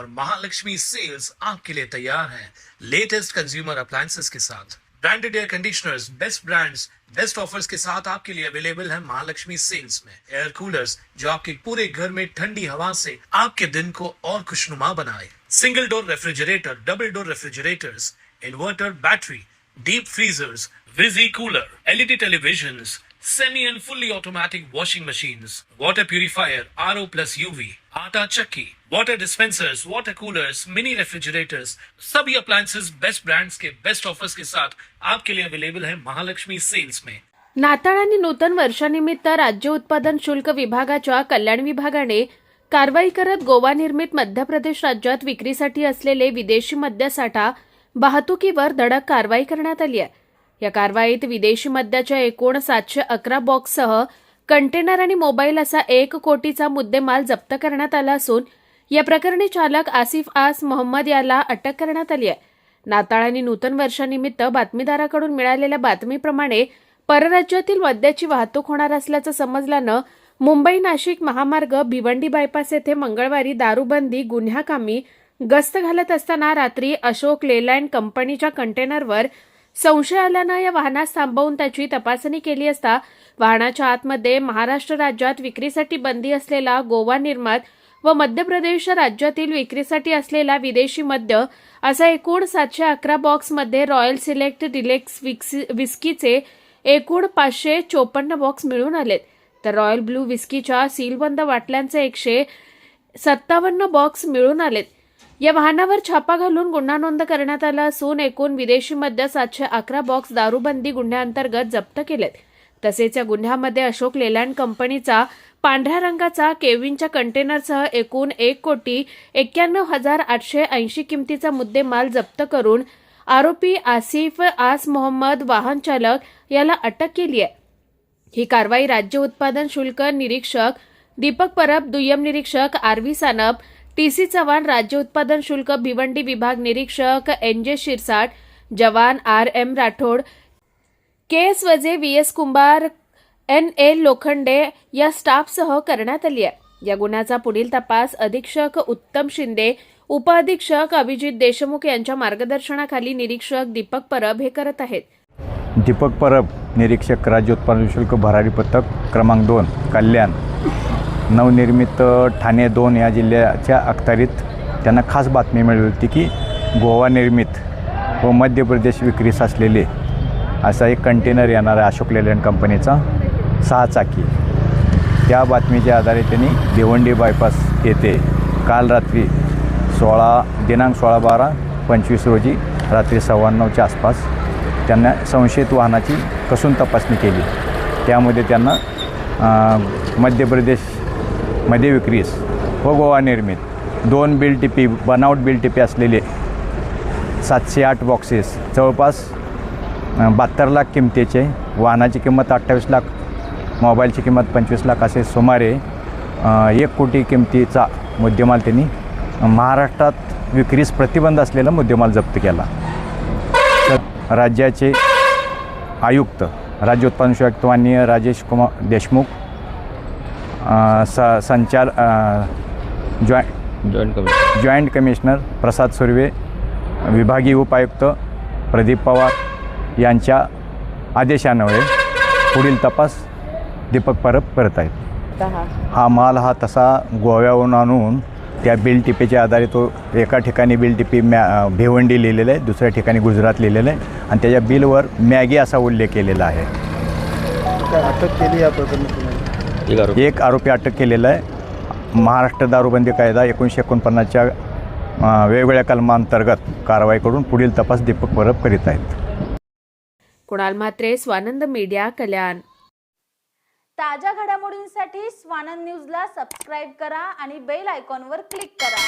और महालक्ष्मी सेल्स आपके लिए तैयार है लेटेस्ट कंज्यूमर अप्लायंसेस के साथ। Branded air conditioners, best brands, best offers के साथ आपके लिए अवेलेबल है महालक्ष्मी सेल्स में। एयर कूलर्स जो आपके पूरे घर में ठंडी हवा से आपके दिन को और खुशनुमा बनाए। Single door refrigerator, double door refrigerators, inverter battery, deep freezers, visi cooler, LED televisions, semi and fully automatic washing machines, water purifier, RO plus UV, आटा चक्की, water dispensers, water coolers, mini refrigerators, सभी appliances best brands के best offers के साथ आपके लिए available है Mahalakshmi sales में। नाताळ आणि नूतन वर्षानिमित्त राज्य उत्पादन शुल्क विभागाच्या कल्याण विभागाने कारवाई करत गोवा निर्मित मध्य प्रदेश राज्यात विक्रीसाठी असलेले विदेशी मद्यसाठा वाहतुकीवर धडक कारवाई करण्यात आली आहे। या कारवाईत विदेशी मद्याच्या एकूण 711 बॉक्ससह कंटेनर आणि मोबाईल असा 1 कोटीचा मुद्देमाल जप्त करण्यात आला असून या प्रकरणी चालक आसिफ आस मोहम्मद याला अटक करण्यात आली आहे। नाताळ आणि नूतन वर्षानिमित्त बातमीदाराकडून मिळालेल्या बातमीप्रमाणे परराज्यातील मद्याची वाहतूक होणार असल्याचं समजल्यानं मुंबई नाशिक महामार्ग भिवंडी बायपास येथे मंगळवारी दारूबंदी गुन्ह्याकामी गस्त घालत असताना रात्री अशोक लेलँड कंपनीच्या कंटेनरवर संशय आल्यानं या वाहनास थांबवून त्याची तपासणी केली असता वाहनाच्या आतमध्ये महाराष्ट्र राज्यात विक्रीसाठी बंदी असलेला गोवा निर्मात व मध्य प्रदेश राज्यातील विक्रीसाठी असलेला विदेशी मद्य असा एकूण 711 बॉक्समध्ये रॉयल सिलेक्ट डिलेक्स विस्कीचे एकूण 554 बॉक्स मिळून आलेत, तर रॉयल ब्लू विस्कीच्या सीलबंद बाटल्यांचे 157 बॉक्स मिळून आलेत। या वाहनावर छापा घालून गुन्हा नोंद करण्यात आला असून एकूण विदेशी मद्य 711 बॉक्स दारूबंदी गुन्ह्याअंतर्गत जप्त केलेत। तसेच या गुन्ह्यामध्ये अशोक लेलँड कंपनीचा पांढऱ्या रंगाचा केविनच्या कंटेनरसह एकूण 1,91,880 किमतीचा मुद्देमाल जप्त करून आरोपी आसिफ आस मोहम्मद वाहन चालक याला अटक केली आहे। ही कारवाई राज्य उत्पादन शुल्क निरीक्षक दीपक परब, दुय्यम निरीक्षक आरव्ही सानप, टीसी चव्हाण, राज्य उत्पादन शुल्क भिवंडी विभाग निरीक्षक एनजे शिरसाट, जवान आरएम राठोड, केएस वजे, वीएस कुंभार, एनए लोखंडे या स्टाफसह करण्यात आली आहे। या गुन्ह्याचा पुढील तपास अधीक्षक उत्तम शिंदे, उपअधीक्षक अभिजित देशमुख यांच्या मार्गदर्शनाखाली निरीक्षक दीपक परब हे करत आहेत। दीपक परब, निरीक्षक, राज्य उत्पादन शुल्क भरारी पथक क्रमांक 2, कल्याण, नवनिर्मित ठाणे 2 या जिल्ह्याच्या अखत्यारीत त्यांना खास बातमी मिळाली होती की गोवा निर्मित व मध्य प्रदेश विक्रीस असलेले असा एक कंटेनर येणार आहे अशोक लेलँड कंपनीचा 6 चाकी। त्या बातमीच्या आधारे त्यांनी भिवंडी बायपास येथे काल रात्री दिनांक 16/12/25 रोजी रात्री 9:15च्या आसपास त्यांना संशयित वाहनाची कसून तपासणी केली। त्यामध्ये त्यांना मध्य प्रदेशमध्ये विक्रीस व गोवा निर्मित 2 बिल टिपी बनावट बिल टिपी असलेले 708 बॉक्सेस जवळपास 72 लाख किमतीचे, वाहनाची किंमत 28 लाख, मोबाईलची किंमत 25 लाख असे सुमारे 1 कोटी किमतीचा मुद्देमाल त्यांनी महाराष्ट्रात विक्रीस प्रतिबंध असलेला मुद्देमाल जप्त केला। तर राज्याचे आयुक्त, राज्य उत्पादन शुल्क माननीय राजेश कुमार देशमुख, जॉइंट कमिशनर प्रसाद सुर्वे, विभागीय उपायुक्त प्रदीप पवार यांच्या आदेशान्वये पुढील तपास दीपक परब करत आहेत। हा माल हा तसा गोव्याहून आणून त्या बिल टिपीच्या आधारे तो एका ठिकाणी बिल टिपी भिवंडी लिहिलेलं आहे, दुसऱ्या ठिकाणी गुजरात लिहिलेलं आहे आणि त्याच्या बिलवर मॅगी असा उल्लेख केलेला आहे। अटक केली या प्रकरणी एक आरोपी अटक केलेला आहे। महाराष्ट्र दारूबंदी कायदा 1949च्या वेगवेगळ्या कलमांतर्गत कारवाई करून पुढील तपास दीपक परब करीत आहेत। कुणाल म्हात्रे, स्वानंद मीडिया, कल्याण। ताज्या घडामोडींसाठी स्वानंद न्यूजला सबस्क्राईब करा आणि बेल आयकॉनवर क्लिक करा।